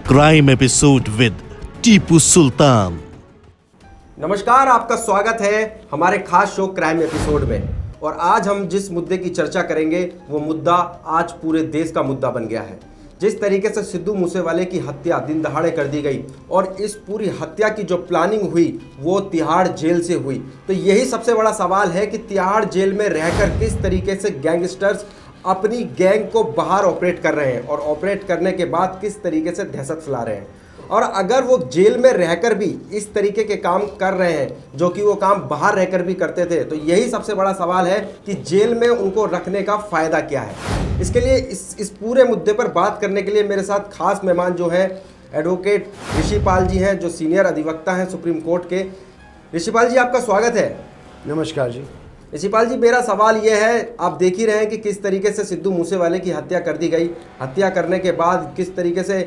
Crime episode with Tipu Sultan. नमस्कार, आपका स्वागत है हमारे खास शो क्राइम एपिसोड में। और आज हम जिस मुद्दे की चर्चा करेंगे वो मुद्दा आज पूरे देश का मुद्दा बन गया है। जिस तरीके से सिद्धू मूसेवाले की हत्या दिन दहाड़े कर दी गई और इस पूरी हत्या की जो प्लानिंग हुई वो तिहाड़ जेल से हुई, तो यही सबसे बड़ा सवाल है कि तिहाड़ जेल में रहकर किस तरीके से गैंगस्टर्स अपनी गैंग को बाहर ऑपरेट कर रहे हैं और ऑपरेट करने के बाद किस तरीके से दहशत फैला रहे हैं। और अगर वो जेल में रहकर भी इस तरीके के काम कर रहे हैं जो कि वो काम बाहर रहकर भी करते थे, तो यही सबसे बड़ा सवाल है कि जेल में उनको रखने का फ़ायदा क्या है। इसके लिए इस पूरे मुद्दे पर बात करने के लिए मेरे साथ खास मेहमान जो है एडवोकेट ऋषिपाल जी हैं, जो सीनियर अधिवक्ता हैं सुप्रीम कोर्ट के। ऋषिपाल जी, आपका स्वागत है। नमस्कार जी। ऋषिपाल जी, मेरा सवाल ये है, आप देख ही रहे हैं कि किस तरीके से सिद्धू मूसेवाले की हत्या कर दी गई। हत्या करने के बाद किस तरीके से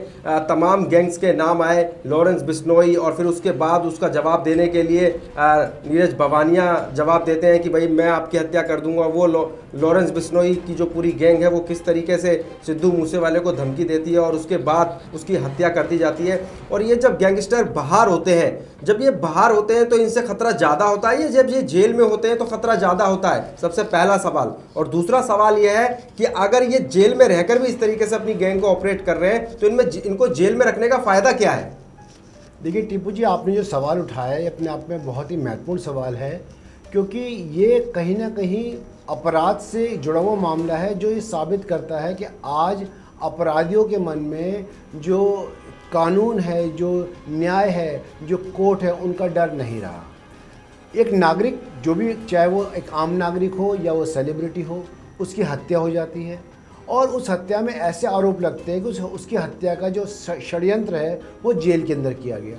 तमाम गैंग्स के नाम आए, लॉरेंस बिश्नोई, और फिर उसके बाद उसका जवाब देने के लिए नीरज भवानिया जवाब देते हैं कि भाई मैं आपकी हत्या कर दूंगा। वो लॉरेंस बिश्नोई की जो पूरी गैंग है वो किस तरीके से सिद्धू मूसेवाले को धमकी देती है और उसके बाद उसकी हत्या कर दी जाती है। और ये जब गैंगस्टर बाहर होते हैं, जब ये बाहर होते हैं तो इनसे खतरा ज़्यादा होता है, ये जब ये जेल में होते हैं तो खतरा ज़्यादा होता है, सबसे पहला सवाल। और दूसरा सवाल ये है कि अगर ये जेल में रहकर भी इस तरीके से अपनी गैंग को ऑपरेट कर रहे हैं तो इनको जेल में रखने का फ़ायदा क्या है? देखिए टीपू जी, आपने जो सवाल उठाया है ये अपने आप में बहुत ही महत्वपूर्ण सवाल है, क्योंकि ये कहीं ना कहीं अपराध से जुड़ा हुआ मामला है, जो ये साबित करता है कि आज अपराधियों के मन में जो कानून है, जो न्याय है, जो कोर्ट है, उनका डर नहीं रहा। एक नागरिक जो भी, चाहे वो एक आम नागरिक हो या वो सेलिब्रिटी हो, उसकी हत्या हो जाती है और उस हत्या में ऐसे आरोप लगते हैं कि उसकी हत्या का जो षड्यंत्र है वो जेल के अंदर किया गया।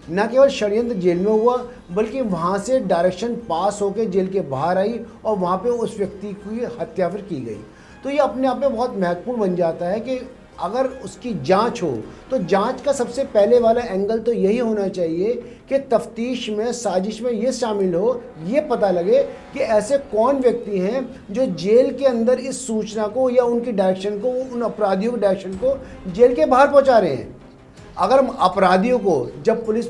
न केवल षड्यंत्र जेल में हुआ, बल्कि वहाँ से डायरेक्शन पास होकर जेल के बाहर आई और वहाँ पे उस व्यक्ति की हत्या फिर की गई। तो ये अपने आप में बहुत महत्वपूर्ण बन जाता है कि अगर उसकी जांच हो तो जांच का सबसे पहले वाला एंगल तो यही होना चाहिए कि तफ्तीश में, साजिश में ये शामिल हो, ये पता लगे कि ऐसे कौन व्यक्ति हैं जो जेल के अंदर इस सूचना को या उनकी डायरेक्शन को, उन अपराधियों की डायरेक्शन को जेल के बाहर पहुंचा रहे हैं। अगर अपराधियों को जब पुलिस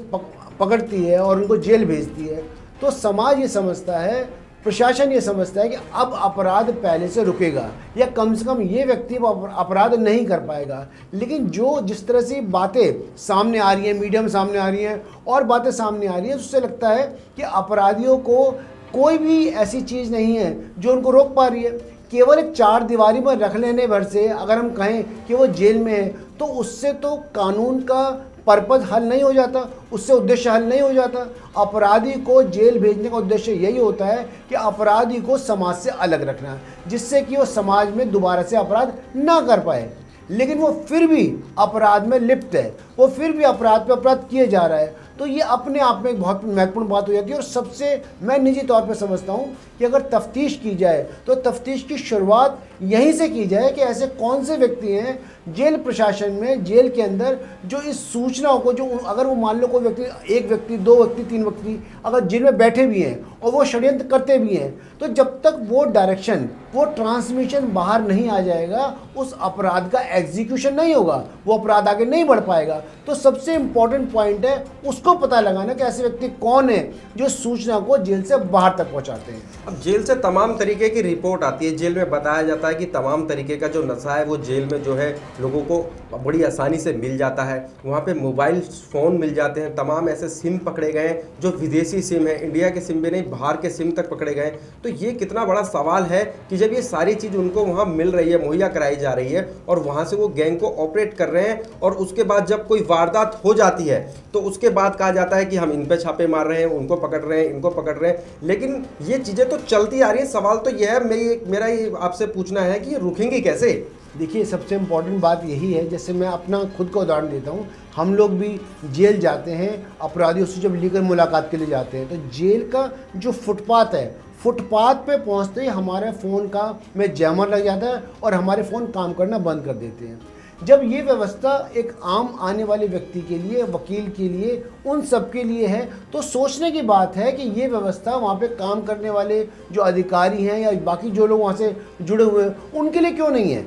पकड़ती है और उनको जेल भेजती है तो समाज ये समझता है, प्रशासन ये समझता है कि अब अपराध पहले से रुकेगा या कम से कम ये व्यक्ति अपराध नहीं कर पाएगा। लेकिन जिस तरह से बातें सामने आ रही हैं, मीडिया में सामने आ रही हैं और बातें सामने आ रही हैं, उससे लगता है कि अपराधियों को कोई भी ऐसी चीज़ नहीं है जो उनको रोक पा रही है। केवल एक चार दीवारी में रख लेने भर से अगर हम कहें कि वो जेल में है तो उससे तो कानून का पर्पज़ हल नहीं हो जाता, उससे उद्देश्य हल नहीं हो जाता। अपराधी को जेल भेजने का उद्देश्य यही होता है कि अपराधी को समाज से अलग रखना, जिससे कि वो समाज में दोबारा से अपराध ना कर पाए। लेकिन वो फिर भी अपराध में लिप्त है, वो फिर भी अपराध पे अपराध किए जा रहा है। तो ये अपने आप में एक बहुत महत्वपूर्ण बात हो जाती है। और सबसे मैं निजी तौर पे समझता हूँ कि अगर तफ्तीश की जाए तो तफ्तीश की शुरुआत यहीं से की जाए कि ऐसे कौन से व्यक्ति हैं जेल प्रशासन में, जेल के अंदर, जो इस सूचनाओं को, जो अगर वो मान लो कोई व्यक्ति, एक व्यक्ति, दो व्यक्ति, तीन व्यक्ति अगर जेल में बैठे भी हैं और वो षड्यंत्र करते भी हैं, तो जब तक वो डायरेक्शन, वो ट्रांसमिशन बाहर नहीं आ जाएगा, उस अपराध का एग्जीक्यूशन नहीं होगा, वो अपराध आगे नहीं बढ़ पाएगा। तो सबसे इम्पोर्टेंट पॉइंट है उसको पता लगाना कि ऐसे व्यक्ति कौन है जो सूचना को जेल से बाहर तक पहुंचाते हैं। अब जेल से तमाम तरीके की रिपोर्ट आती है, जेल में बताया जाता है कि तमाम तरीके का जो नशा है वो जेल में जो है लोगों को बड़ी आसानी से मिल जाता है। वहाँ पे मोबाइल फ़ोन मिल जाते हैं, तमाम ऐसे सिम पकड़े गए हैं जो विदेशी सिम है, इंडिया के सिम भी नहीं, बाहर के सिम तक पकड़े गए। तो ये कितना बड़ा सवाल है कि जब ये सारी चीज़ उनको वहाँ मिल रही है, मुहैया कराई जा रही है और वहाँ से वो गैंग को ऑपरेट कर रहे हैं, और उसके बाद जब कोई वारदात हो जाती है तो उसके बाद कहा जाता है कि हम इन पे छापे मार रहे हैं, उनको पकड़ रहे हैं, इनको पकड़ रहे हैं। लेकिन ये चीज़ें तो चलती आ रही है। सवाल तो यह है, मेरा ये आपसे पूछना है कि ये रुकेंगी कैसे? देखिए, सबसे इम्पॉर्टेंट बात यही है, जैसे मैं अपना खुद का उदाहरण देता हूँ, हम लोग भी जेल जाते हैं, अपराधियों से जब लेकर मुलाकात के लिए जाते हैं, तो जेल का जो फुटपाथ है, फुटपाथ पे पहुँचते ही हमारे फ़ोन का में जैमर लग जाता है और हमारे फ़ोन काम करना बंद कर देते हैं। जब ये व्यवस्था एक आम आने वाले व्यक्ति के लिए, वकील के लिए, उन सब के लिए है, तो सोचने की बात है कि ये व्यवस्था वहाँ पे काम करने वाले जो अधिकारी हैं या बाकी जो लोग वहाँ से जुड़े हुए हैं उनके लिए क्यों नहीं है।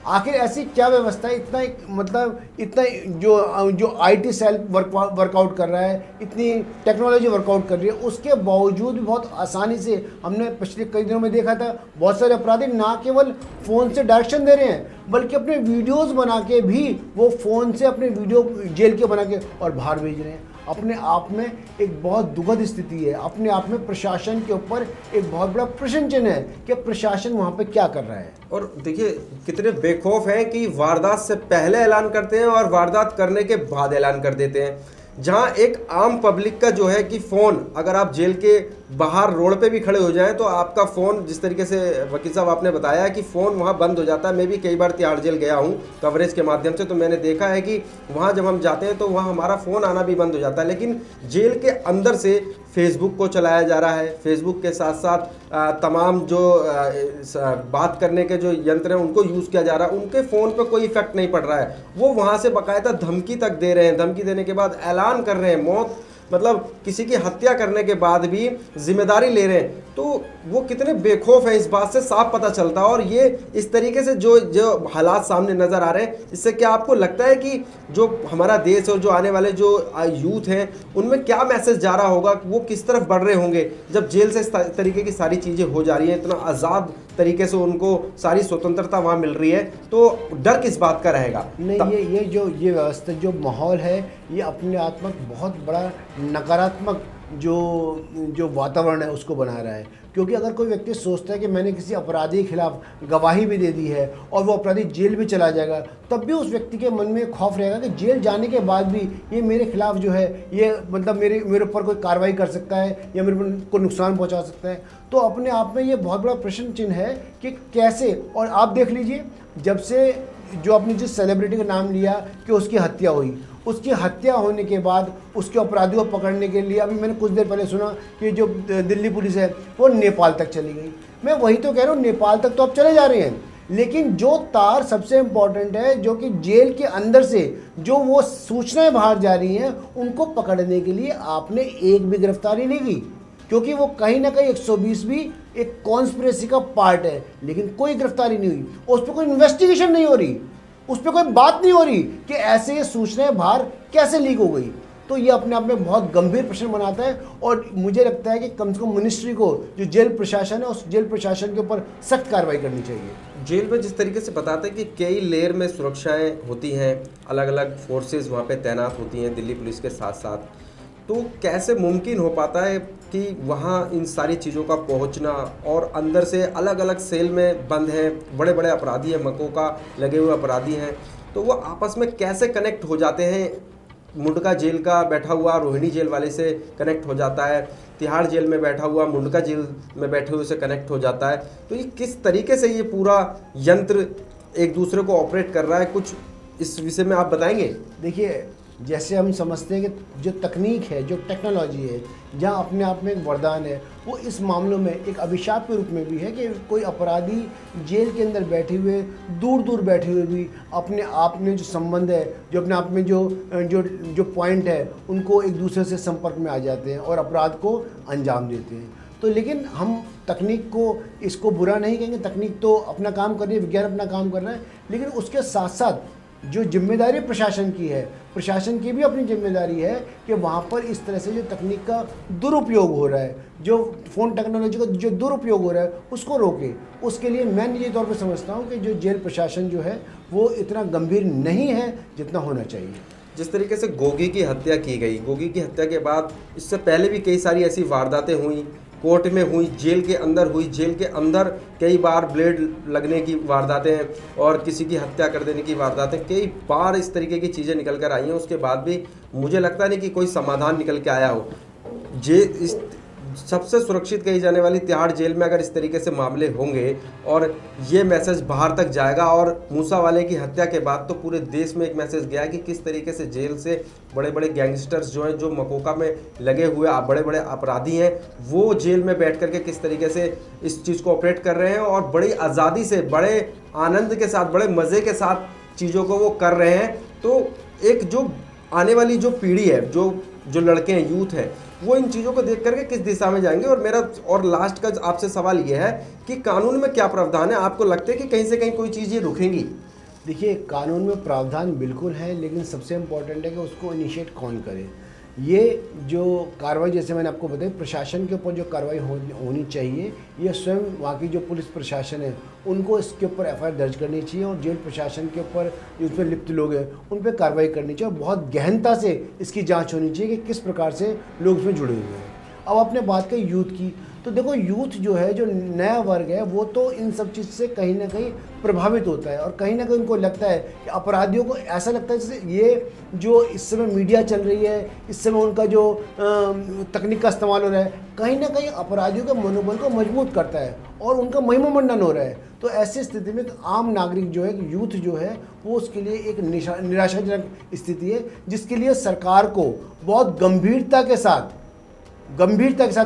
आखिर ऐसी क्या व्यवस्था है, इतना मतलब इतना जो आईटी सेल वर्कआउट कर रहा है, इतनी टेक्नोलॉजी वर्कआउट कर रही है, उसके बावजूद भी बहुत आसानी से हमने पिछले कई दिनों में देखा था बहुत सारे अपराधी ना केवल फ़ोन से डायरेक्शन दे रहे हैं बल्कि अपने वीडियोस बना के भी वो फ़ोन से अपने वीडियो जेल के बना के और बाहर भेज रहे हैं। अपने आप में एक बहुत दुखद स्थिति है, अपने आप में प्रशासन के ऊपर एक बहुत बड़ा प्रश्न चिन्ह है कि प्रशासन वहाँ पे क्या कर रहा है। और देखिए कितने बेखौफ हैं कि वारदात से पहले ऐलान करते हैं और वारदात करने के बाद ऐलान कर देते हैं। जहां एक आम पब्लिक का जो है कि फ़ोन, अगर आप जेल के बाहर रोड पे भी खड़े हो जाएं तो आपका फ़ोन, जिस तरीके से वकील साहब आपने बताया कि फ़ोन वहां बंद हो जाता है। मैं भी कई बार तिहाड़ जेल गया हूं कवरेज के माध्यम से, तो मैंने देखा है कि वहां जब हम जाते हैं तो वहां हमारा फ़ोन आना भी बंद हो जाता है। लेकिन जेल के अंदर से फेसबुक को चलाया जा रहा है, फेसबुक के साथ साथ तमाम जो बात करने के जो यंत्र हैं उनको यूज़ किया जा रहा है। उनके फ़ोन पे कोई इफेक्ट नहीं पड़ रहा है, वो वहाँ से बाकायदा धमकी तक दे रहे हैं, धमकी देने के बाद ऐलान कर रहे हैं मौत, मतलब किसी की हत्या करने के बाद भी जिम्मेदारी ले रहे हैं। तो वो कितने बेखौफ हैं इस बात से साफ पता चलता है। और ये इस तरीके से जो हालात सामने नज़र आ रहे हैं, इससे क्या आपको लगता है कि जो हमारा देश और जो आने वाले जो यूथ हैं उनमें क्या मैसेज जा रहा होगा, वो किस तरफ बढ़ रहे होंगे जब जेल से इस तरीके की सारी चीज़ें हो जा रही हैं, इतना आज़ाद तरीके से उनको सारी स्वतंत्रता वहाँ मिल रही है, तो डर किस बात का रहेगा? नहीं, ये व्यवस्था, जो माहौल है, ये अपने आप में बहुत बड़ा नकारात्मक जो वातावरण है उसको बना रहा है। क्योंकि अगर कोई व्यक्ति सोचता है कि मैंने किसी अपराधी के खिलाफ गवाही भी दे दी है और वो अपराधी जेल भी चला जाएगा, तब भी उस व्यक्ति के मन में खौफ रहेगा कि जेल जाने के बाद भी ये मेरे खिलाफ जो है, ये मतलब मेरे ऊपर कोई कार्रवाई कर सकता है या मेरे को नुकसान पहुंचा सकता है। तो अपने आप में ये बहुत बड़ा प्रश्न चिन्ह है कि कैसे। और आप देख लीजिए, जब से जो आपने जिस सेलिब्रिटी का नाम लिया कि उसकी हत्या हुई, उसकी हत्या होने के बाद उसके अपराधियों को पकड़ने के लिए, अभी मैंने कुछ देर पहले सुना कि जो दिल्ली पुलिस है वो नेपाल तक चली गई। मैं वही तो कह रहा हूँ, नेपाल तक तो आप चले जा रहे हैं, लेकिन जो तार सबसे इम्पॉर्टेंट है, जो कि जेल के अंदर से जो वो सूचनाएं बाहर जा रही हैं, उनको पकड़ने के लिए आपने एक भी गिरफ्तारी नहीं की, क्योंकि वो कहीं ना कहीं 120 भी एक कॉन्स्पिरेसी का पार्ट है, लेकिन कोई गिरफ्तारी नहीं हुई, उस पर कोई इन्वेस्टिगेशन नहीं हो रही, उस पर कोई बात नहीं हो रही कि ऐसे ये सूचनाएं बाहर कैसे लीक हो गई। तो ये अपने आप में बहुत गंभीर प्रश्न बनाता है। और मुझे लगता है कि कम से कम मिनिस्ट्री को, जो जेल प्रशासन है, उस जेल प्रशासन के ऊपर सख्त कार्रवाई करनी चाहिए। जेल में जिस तरीके से बताते हैं कि कई लेयर में सुरक्षाएं होती हैं, अलग अलग फोर्सेस वहाँ पे तैनात होती हैं दिल्ली पुलिस के साथ साथ, तो कैसे मुमकिन हो पाता है कि वहाँ इन सारी चीज़ों का पहुँचना, और अंदर से अलग अलग सेल में बंद हैं, बड़े बड़े अपराधी हैं, मकोका लगे हुए अपराधी हैं, तो वो आपस में कैसे कनेक्ट हो जाते हैं? मुंडका जेल का बैठा हुआ रोहिणी जेल वाले से कनेक्ट हो जाता है, तिहाड़ जेल में बैठा हुआ मुंडका जेल में बैठे हुए से कनेक्ट हो जाता है। तो ये किस तरीके से ये पूरा यंत्र एक दूसरे को ऑपरेट कर रहा है, कुछ इस विषय में आप बताएंगे? देखिए, जैसे हम समझते हैं कि जो तकनीक है, जो टेक्नोलॉजी है, जहाँ अपने आप में एक वरदान है, वो इस मामलों में एक अभिशाप के रूप में भी है कि कोई अपराधी जेल के अंदर बैठे हुए, दूर दूर बैठे हुए भी अपने आप में जो संबंध है, जो अपने आप में जो पॉइंट है, उनको एक दूसरे से संपर्क में आ जाते हैं और अपराध को अंजाम देते हैं। तो लेकिन हम तकनीक को, इसको बुरा नहीं कहेंगे, तकनीक तो अपना काम कर रही है, विज्ञान अपना काम कर रहा है, लेकिन उसके साथ साथ जो जिम्मेदारी प्रशासन की है, प्रशासन की भी अपनी जिम्मेदारी है कि वहाँ पर इस तरह से जो तकनीक का दुरुपयोग हो रहा है, जो फ़ोन टेक्नोलॉजी का जो दुरुपयोग हो रहा है, उसको रोके। उसके लिए मैं निजी तौर पर समझता हूँ कि जो जेल प्रशासन जो है वो इतना गंभीर नहीं है जितना होना चाहिए। जिस तरीके से गोगी की हत्या की गई, गोगी की हत्या के बाद इससे पहले भी कई सारी ऐसी वारदातें हुई, कोर्ट में हुई, जेल के अंदर हुई, जेल के अंदर कई बार ब्लेड लगने की वारदातें और किसी की हत्या कर देने की वारदातें, कई बार इस तरीके की चीज़ें निकल कर आई हैं। उसके बाद भी मुझे लगता नहीं कि कोई समाधान निकल के आया हो। इस सबसे सुरक्षित कही जाने वाली तिहाड़ जेल में अगर इस तरीके से मामले होंगे और ये मैसेज बाहर तक जाएगा, और मूसा वाले की हत्या के बाद तो पूरे देश में एक मैसेज गया कि किस तरीके से जेल से बड़े बड़े गैंगस्टर्स जो हैं, जो मकोका में लगे हुए बड़े बड़े अपराधी हैं, वो जेल में बैठ करके किस तरीके से इस चीज़ को ऑपरेट कर रहे हैं और बड़ी आज़ादी से, बड़े आनंद के साथ, बड़े मज़े के साथ चीज़ों को वो कर रहे हैं। तो एक जो आने वाली जो पीढ़ी है, जो लड़के हैं, यूथ है, वो इन चीज़ों को देख करके किस दिशा में जाएंगे? और मेरा और लास्ट का आपसे सवाल ये है कि कानून में क्या प्रावधान है? आपको लगता है कि कहीं से कहीं कोई चीज़ ये रुकेंगी? देखिए, कानून में प्रावधान बिल्कुल है, लेकिन सबसे इम्पोर्टेंट है कि उसको इनिशिएट कौन करे। ये जो कार्रवाई, जैसे मैंने आपको बताई, प्रशासन के ऊपर जो कार्रवाई होनी चाहिए, ये स्वयं वहाँ की जो पुलिस प्रशासन है उनको इसके ऊपर एफआईआर दर्ज करनी चाहिए, और जेल प्रशासन के ऊपर जो उसमें लिप्त लोग हैं उन पर कार्रवाई करनी चाहिए, और बहुत गहनता से इसकी जाँच होनी चाहिए कि किस प्रकार से लोग इसमें जुड़े हुए हैं। अब आपने बात कही यूथ की, तो देखो, यूथ जो है, जो नया वर्ग है, वो तो इन सब चीज़ से कहीं ना कहीं प्रभावित होता है, और कहीं ना कहीं उनको लगता है कि अपराधियों को ऐसा लगता है जैसे ये जो इस समय मीडिया चल रही है, इस समय उनका जो तकनीक का इस्तेमाल हो रहा है, कहीं ना कहीं अपराधियों के मनोबल को मजबूत करता है और उनका महिमा मंडन हो रहा है। तो ऐसी स्थिति में आम नागरिक जो है, यूथ जो है, वो उसके लिए एक निराशाजनक स्थिति है, जिसके लिए सरकार को बहुत गंभीरता के साथ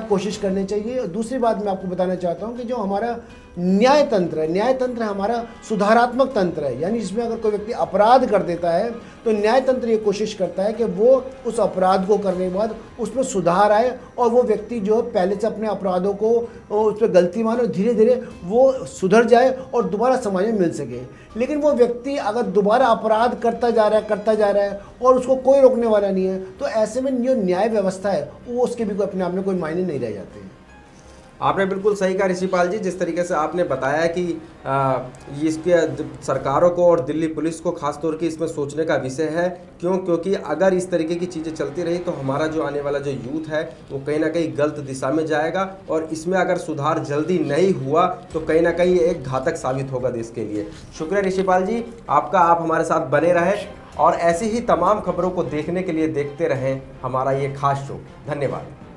कोशिश करनी चाहिए। और दूसरी बात मैं आपको बताना चाहता हूं कि जो हमारा न्याय तंत्र हमारा सुधारात्मक तंत्र है, यानी जिसमें अगर कोई व्यक्ति अपराध कर देता है तो न्याय तंत्र ये कोशिश करता है कि वो उस अपराध को करने के बाद उसमें सुधार आए, और वो व्यक्ति जो है पहले से अपने अपराधों को उस पर गलती माने और धीरे धीरे वो सुधर जाए और दोबारा समाज में मिल सके। लेकिन वो व्यक्ति अगर दोबारा अपराध करता जा रहा है और उसको कोई रोकने वाला नहीं है, तो ऐसे में जो न्याय व्यवस्था है वो उसके भी अपने आप में कोई मायने नहीं रह जाते हैं। आपने बिल्कुल सही कहा ऋषिपाल जी, जिस तरीके से आपने बताया कि इसके सरकारों को और दिल्ली पुलिस को खासतौर की इसमें सोचने का विषय है। क्योंकि अगर इस तरीके की चीज़ें चलती रही तो हमारा जो आने वाला जो यूथ है वो कहीं ना कहीं गलत दिशा में जाएगा, और इसमें अगर सुधार जल्दी नहीं हुआ तो कहीं ना कहीं एक घातक साबित होगा देश के लिए। शुक्रिया ऋषिपाल जी आपका, आप हमारे साथ बने रहें और ऐसी ही तमाम खबरों को देखने के लिए देखते रहें हमारा ये खास शो। धन्यवाद।